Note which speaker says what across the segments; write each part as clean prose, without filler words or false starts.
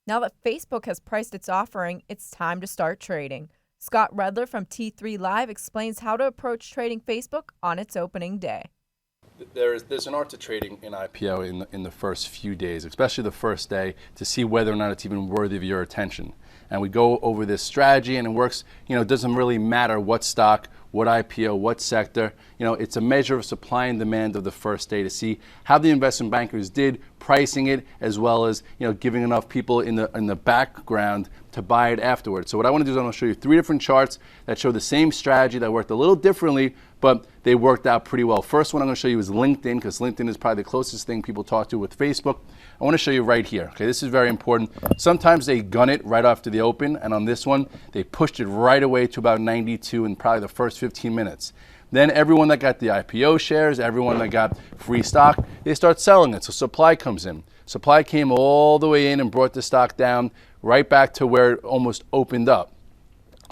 Speaker 1: Now that Facebook has priced its offering, it's time to start trading. Scott Redler from T3 Live explains how to approach trading Facebook on its opening day.
Speaker 2: There's an art to trading in IPO in the first few days, especially the first day, to see whether or not it's even worthy of your attention. And we go over this strategy, and it works. It doesn't really matter what stock, what IPO, what sector. It's a measure of supply and demand of the first day to see how the investment bankers did pricing it, as well as giving enough people in the background to buy it afterwards. So what I want to do is I'm going to show you 3 different charts that show the same strategy that worked a little differently, but they worked out pretty well. First one I'm going to show you is LinkedIn, because LinkedIn is probably the closest thing people talk to with Facebook. I want to show you right here. Okay, this is very important. Sometimes they gun it right after the open, and on this one, they pushed it right away to about 92 in probably the first 15 minutes. Then everyone that got the IPO shares, everyone that got free stock, they start selling it. So supply comes in. Supply came all the way in and brought the stock down right back to where it almost opened up.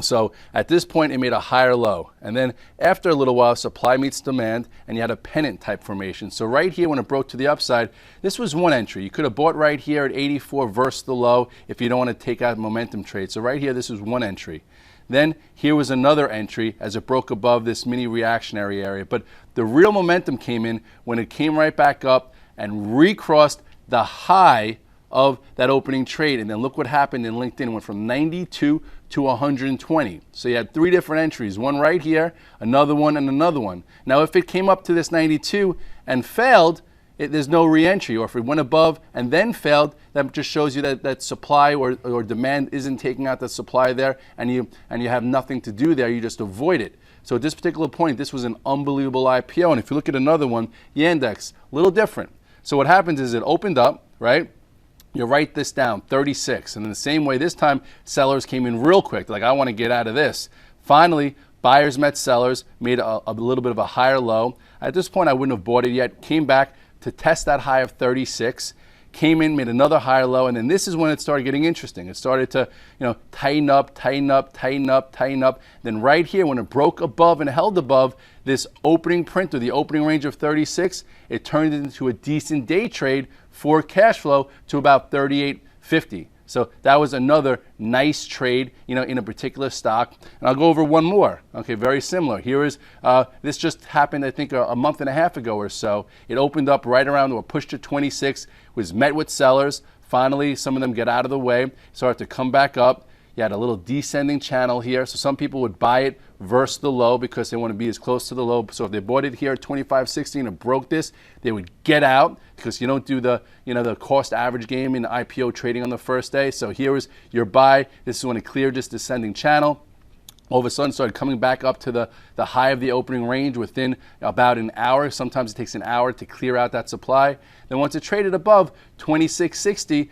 Speaker 2: So at this point, it made a higher low. And then after a little while, supply meets demand, and you had a pennant type formation. So right here, when it broke to the upside, this was one entry. You could have bought right here at 84 versus the low if you don't want to take out momentum trade. So right here, this is one entry. Then here was another entry as it broke above this mini reactionary area. But the real momentum came in when it came right back up and recrossed the high of that opening trade. And then look what happened in LinkedIn. It went from 92 to 120. So you had 3 different entries, one right here, another one, and another one. Now, if it came up to this 92 and failed, there's no re-entry. Or if it went above and then failed, that just shows you that supply or demand isn't taking out the supply there, and you have nothing to do there. You just avoid it. So at this particular point, this was an unbelievable IPO. And if you look at another one, Yandex, a little different. So what happens is it opened up, right? You write this down, 36. And in the same way, this time, sellers came in real quick. They're like, I want to get out of this. Finally, buyers met sellers, made a little bit of a higher low. At this point, I wouldn't have bought it yet. Came back to test that high of 36. Came in, made another higher low. And then this is when it started getting interesting. It started to, tighten up, tighten up, tighten up, tighten up. Then right here, when it broke above and held above this opening print or the opening range of 36, it turned into a decent day trade for cash flow to about 38.50. So that was another nice trade, in a particular stock. And I'll go over one more. Okay, very similar. Here is, this just happened, I think, a month and a half ago or so. It opened up right around or pushed to 26, was met with sellers. Finally, some of them get out of the way, started to come back up. You had a little descending channel here. So some people would buy it versus the low because they want to be as close to the low. So if they bought it here at 25.60 and it broke this, they would get out because you don't do the, the cost average game in IPO trading on the first day. So here was your buy. This is when it cleared this descending channel. All of a sudden started coming back up to the high of the opening range within about an hour. Sometimes it takes an hour to clear out that supply. Then once it traded above 26.60,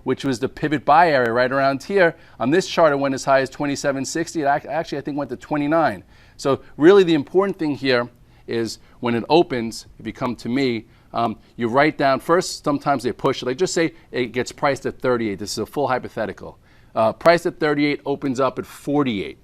Speaker 2: which was the pivot buy area right around here, on this chart it went as high as 27.60. It actually, I think, went to 29. So really the important thing here is when it opens, if you come to me, you write down first, sometimes they push it. Like just say it gets priced at 38. This is a full hypothetical. Priced at 38, opens up at 48.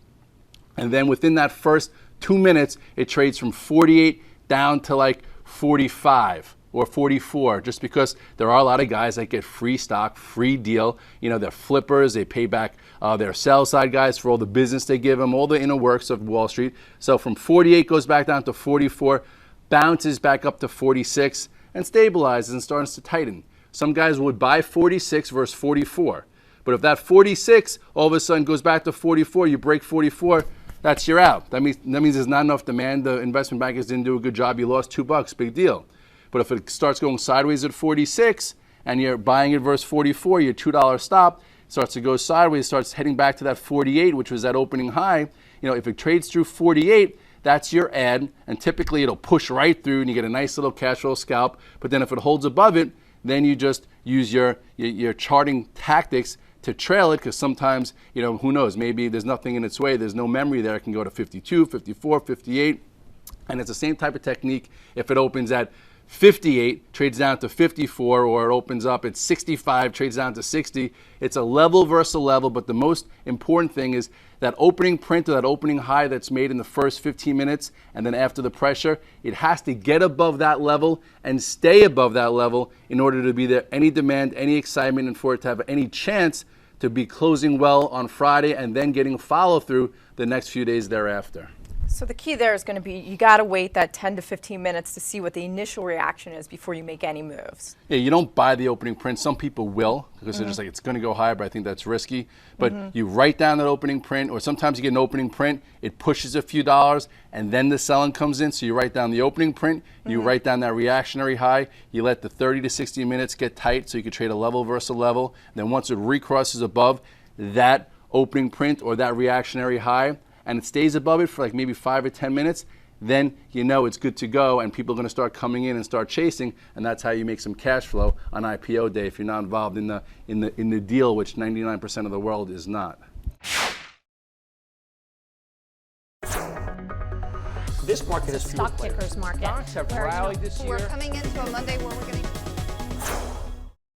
Speaker 2: And then within that first 2 minutes, it trades from 48 down to like 45 or 44, just because there are a lot of guys that get free stock, free deal. They're flippers. They pay back their sell side guys for all the business they give them, all the inner works of Wall Street. So from 48 goes back down to 44, bounces back up to 46, and stabilizes and starts to tighten. Some guys would buy 46 versus 44. But if that 46 all of a sudden goes back to 44, you break 44, that's your out. That means there's not enough demand. The investment bankers didn't do a good job. You lost $2, big deal. But if it starts going sideways at 46 and you're buying it versus 44, your $2 stop starts to go sideways, starts heading back to that 48, which was that opening high. If it trades through 48, that's your ad, and typically it'll push right through and you get a nice little cash flow scalp. But then if it holds above it, then you just use your charting tactics to trail it, because sometimes, who knows, maybe there's nothing in its way, there's no memory there, it can go to 52, 54, 58, and it's the same type of technique if it opens at 58, trades down to 54, or it opens up at 65, trades down to 60. It's a level versus a level, but the most important thing is that opening print or that opening high that's made in the first 15 minutes, and then after the pressure, it has to get above that level and stay above that level in order to be there any demand, any excitement, and for it to have any chance to be closing well on Friday and then getting follow through the next few days thereafter.
Speaker 3: So the key there is going to be you got to wait that 10 to 15 minutes to see what the initial reaction is before you make any moves.
Speaker 2: Yeah, you don't buy the opening print. Some people will because they're just like, it's going to go higher, but I think that's risky. But you write down that opening print, or sometimes you get an opening print, it pushes a few dollars, and then the selling comes in. So you write down the opening print, you write down that reactionary high, you let the 30 to 60 minutes get tight so you can trade a level versus a level. Then once it recrosses above that opening print or that reactionary high, and it stays above it for like maybe 5 or 10 minutes, then you know it's good to go and people are going to start coming in and start chasing, and that's how you make some cash flow on IPO day if you're not involved in the deal, which 99% of the world is not.
Speaker 4: This market is
Speaker 5: Stock pickers market.
Speaker 4: Stocks have rallied this year.
Speaker 5: We're coming into a Monday where we're going to